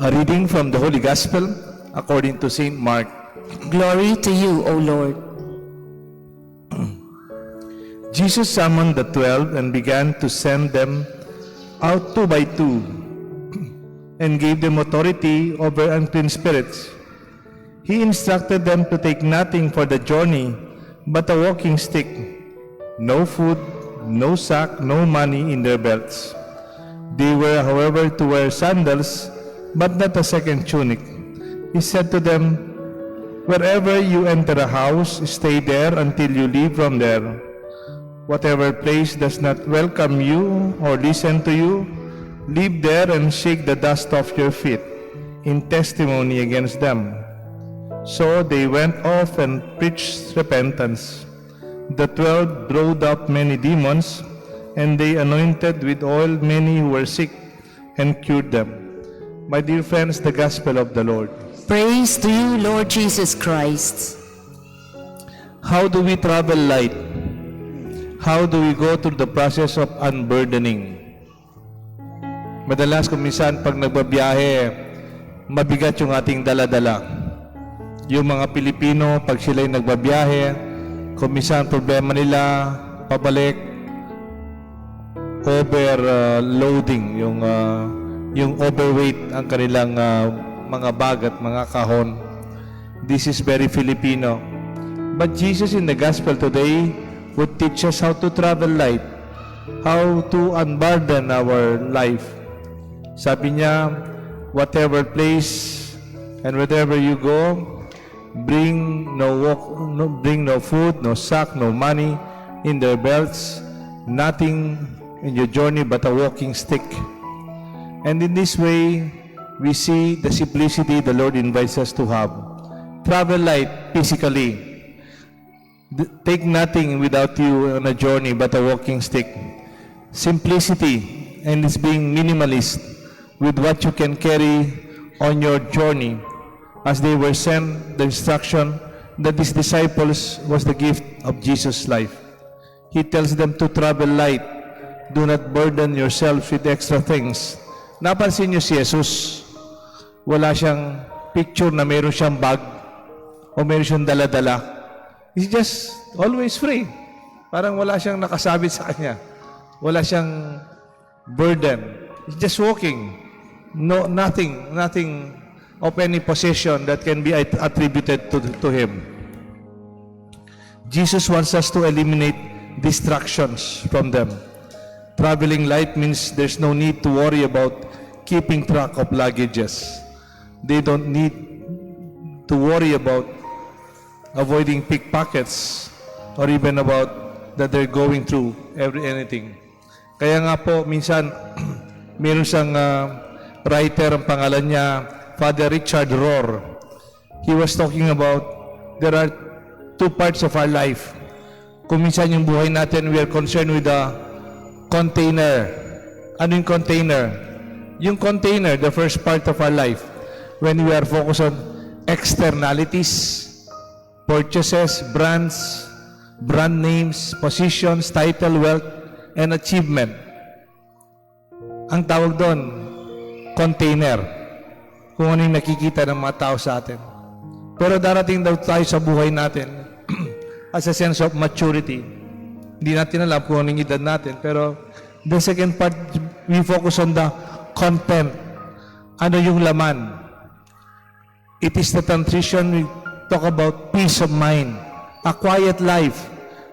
A reading from the Holy Gospel according to Saint Mark. Glory to you, O Lord. Jesus summoned the 12 and began to send them out two by two and gave them authority over unclean spirits. He instructed them to take nothing for the journey but a walking stick, no food, no sack, no money in their belts. They were, however, to wear sandals, but not a second tunic. He said to them, "Wherever you enter a house, stay there until you leave from there. Whatever place does not welcome you or listen to you, leave there and shake the dust off your feet in testimony against them." So they went off and preached repentance. The 12 drove out many demons, and they anointed with oil many who were sick and cured them. My dear friends, the Gospel of the Lord. Praise to you, Lord Jesus Christ. How do we travel light? How do we go through the process of unburdening? Madalas kung minsan pag nagbabiyahe, mabigat yung ating dala-dala. Yung mga Pilipino, pag sila'y nagbabiyahe, kung minsan problema nila, pabalik, overloading, yung overweight ang kanilang mga bag at mga kahon. This is very Filipino. But Jesus in the Gospel today would teach us how to travel light, how to unburden our life. Sabi niya, whatever place and wherever you go, bring no food, no sack, no money in their belts, nothing in your journey but a walking stick. And in this way, we see the simplicity the Lord invites us to have. Travel light physically. Take nothing without you on a journey but a walking stick. Simplicity, and it's being minimalist with what you can carry on your journey. As they were sent, the instruction that these disciples was the gift of Jesus' life. He tells them to travel light. Do not burden yourselves with extra things. Napansin niyo si Jesus, wala siyang picture na meron siyang bag o meron siyang dala-dala. He's just always free. Parang wala siyang nakasabit sa kanya. Wala siyang burden. He's just walking. No, nothing of any possession that can be attributed to him. Jesus wants us to eliminate distractions from them. Traveling light means there's no need to worry about keeping track of luggages. They don't need to worry about avoiding pickpockets or even about that they're going through anything. Kaya nga po, minsan, meron siyang writer, ang pangalan niya, Father Richard Rohr. He was talking about there are two parts of our life. Kung minsan yung buhay natin, we are concerned with the container. Ano yung container? Yung container, the first part of our life, when we are focused on externalities, purchases, brands, brand names, positions, title, wealth, and achievement. Ang tawag doon, container. Kung ano yung nakikita ng mga tao sa atin. Pero darating daw tayo sa buhay natin as a sense of maturity. Hindi natin alam kung anong edad natin. Pero the second part, we focus on the content. Ano yung laman? It is the transition. We talk about peace of mind, a quiet life.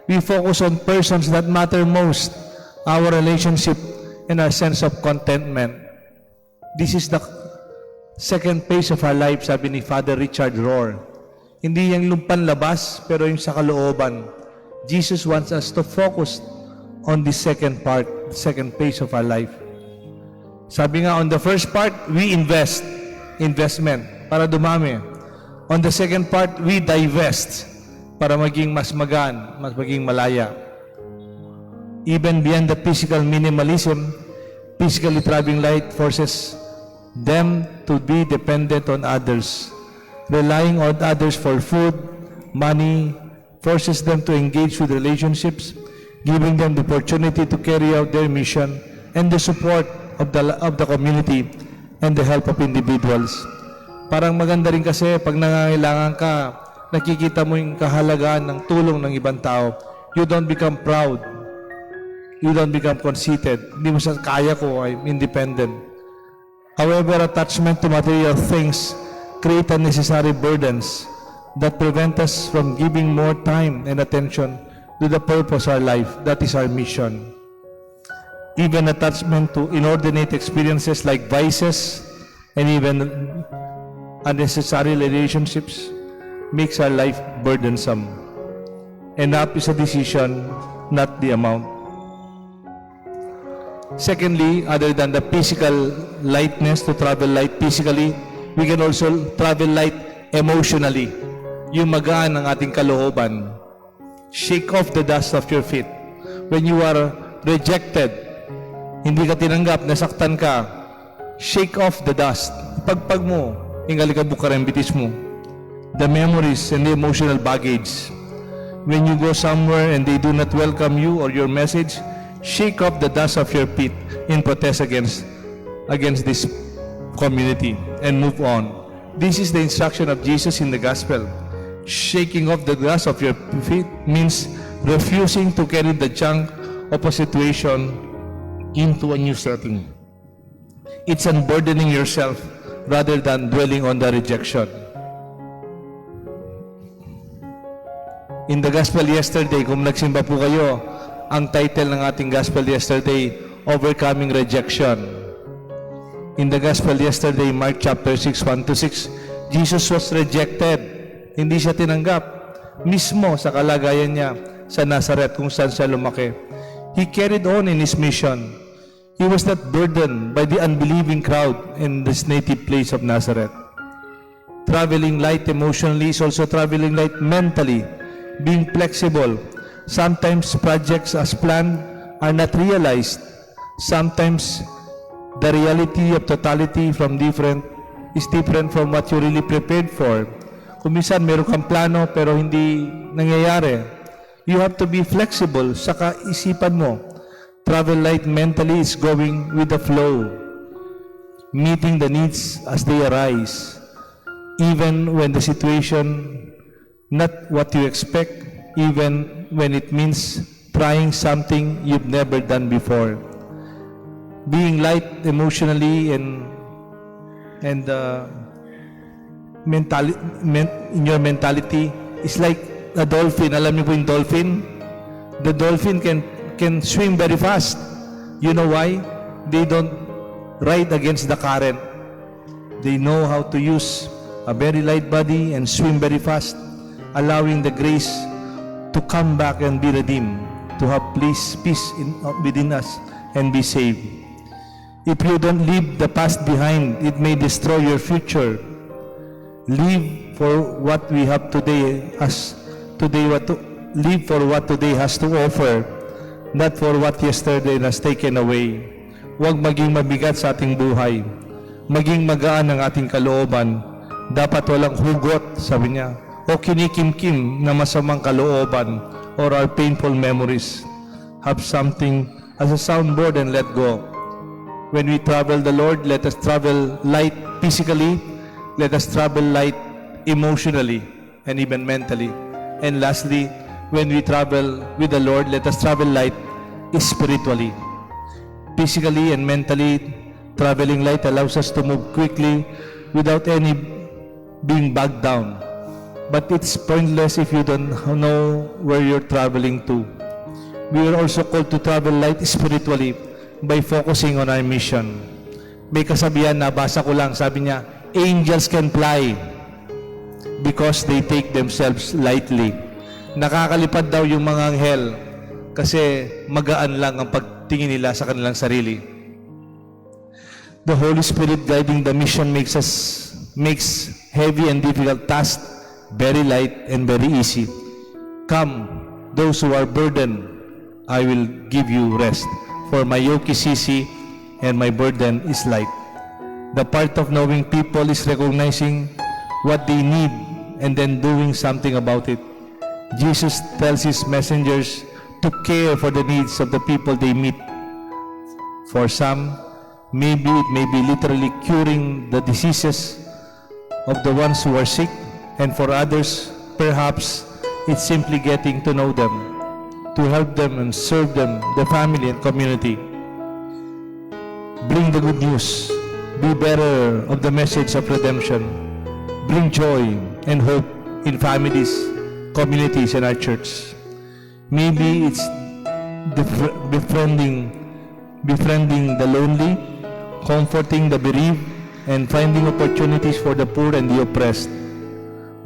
We focus on persons that matter most, our relationship and our sense of contentment. This is the second phase of our life, sabi ni Father Richard Rohr. Hindi yung lumpan labas, pero yung sa kalooban. Jesus wants us to focus on the second part, second phase of our life. Sabi nga, on the first part, we investment, para dumami. On the second part, we divest, para maging mas magaan, mas maging malaya. Even beyond the physical minimalism, physically traveling light forces them to be dependent on others. Relying on others for food, money, forces them to engage with relationships, giving them the opportunity to carry out their mission and the support of the community and the help of individuals. Parang maganda rin kasi pag nangangailangan ka, nakikita mo yung kahalagaan ng tulong ng ibang tao. You don't become proud. You don't become conceited. Hindi mo siya, kaya ko, I'm independent. However, attachment to material things create unnecessary burdens that prevent us from giving more time and attention to the purpose of our life. That is our mission. Even attachment to inordinate experiences like vices and even unnecessary relationships makes our life burdensome. Enough is a decision, not the amount. Secondly, other than the physical lightness, to travel light physically, we can also travel light emotionally. Yung magaan ang ating kalooban. Shake off the dust of your feet. When you are rejected, hindi ka tinanggap, nasaktan ka, shake off the dust. Pagpag mo, ingalikabok ka rin, bitis mo. The memories and the emotional baggage. When you go somewhere and they do not welcome you or your message, shake off the dust of your feet in protest against this community and move on. This is the instruction of Jesus in the gospel. Shaking off the dust of your feet means refusing to carry the junk of a situation into a new setting. It's unburdening yourself rather than dwelling on the rejection. In the gospel yesterday, kung nagsimba po kayo, ang title ng ating gospel yesterday, Overcoming Rejection. In the gospel yesterday, Mark chapter 6, 1-6, Jesus was rejected. Hindi siya tinanggap. Mismo sa kalagayan niya sa Nazareth kung saan siya lumaki. He carried on in his mission. He was not burdened by the unbelieving crowd in this native place of Nazareth. Traveling light emotionally is also traveling light mentally. Being flexible. Sometimes projects as planned are not realized. Sometimes the reality of totality is different from what you really prepared for. Kung minsan meron kang plano pero hindi nangyayari, you have to be flexible sa kaisipan mo. Travel light mentally is going with the flow, meeting the needs as they arise, even when the situation not what you expect, even when it means trying something you've never done before. Being light emotionally and in your mentality is like a dolphin. Alam niyo po yung dolphin? The dolphin can swim very fast. You know why? They don't ride against the current. They know how to use a very light body and swim very fast, allowing the grace to come back and be redeemed, to have peace within us and be saved. If you don't leave the past behind, it may destroy your future. Live for what we have today live for what today has to offer, not for what yesterday has taken away. Huwag maging mabigat sa ating buhay. Maging magaan ang ating kalooban. Dapat walang hugot, sabi niya, o kinikim-kim na masamang kalooban or our painful memories. Have something as a soundboard and let go. When we travel the Lord, let us travel light physically. Let us travel light emotionally and even mentally. And lastly, when we travel with the Lord, let us travel light spiritually. Physically and mentally, traveling light allows us to move quickly without any being bogged down. But it's pointless if you don't know where you're traveling to. We are also called to travel light spiritually by focusing on our mission. May kasabihan na basa ko lang, sabi niya, angels can fly because they take themselves lightly. Nakakalipad daw yung mga anghel kasi magaan lang ang pagtingin nila sa kanilang sarili. The Holy Spirit guiding the mission makes heavy and difficult tasks very light and very easy. Come, those who are burdened, I will give you rest. For my yoke is easy and my burden is light. The part of knowing people is recognizing what they need and then doing something about it. Jesus tells his messengers to care for the needs of the people they meet. For some, Maybe it may be literally curing the diseases of the ones who are sick, and for others, perhaps it's simply getting to know them, to help them and serve them, the family and community. Bring the good news. Be bearer of the message of redemption. Bring joy and hope in families, communities, and our church. Maybe it's befriending the lonely, comforting the bereaved, and finding opportunities for the poor and the oppressed.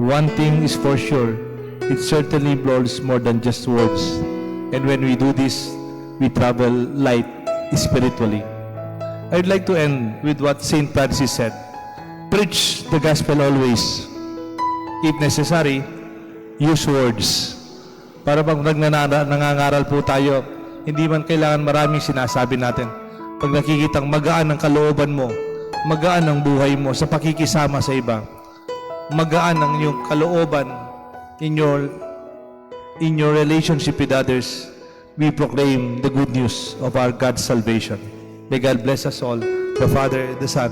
One thing is for sure, it certainly blows more than just words. And when we do this, we travel light spiritually. I'd like to end with what St. Francis said. Preach the gospel always. If necessary, use words. Para pag nangangaral po tayo, hindi man kailangan maraming sinasabi natin. Pag nakikitang magaan ang kalooban mo, magaan ang buhay mo sa pakikisama sa iba, magaan ang iyong kalooban in your relationship with others, we proclaim the good news of our God's salvation. May God bless us all, the Father, the Son,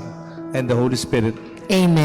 and the Holy Spirit. Amen.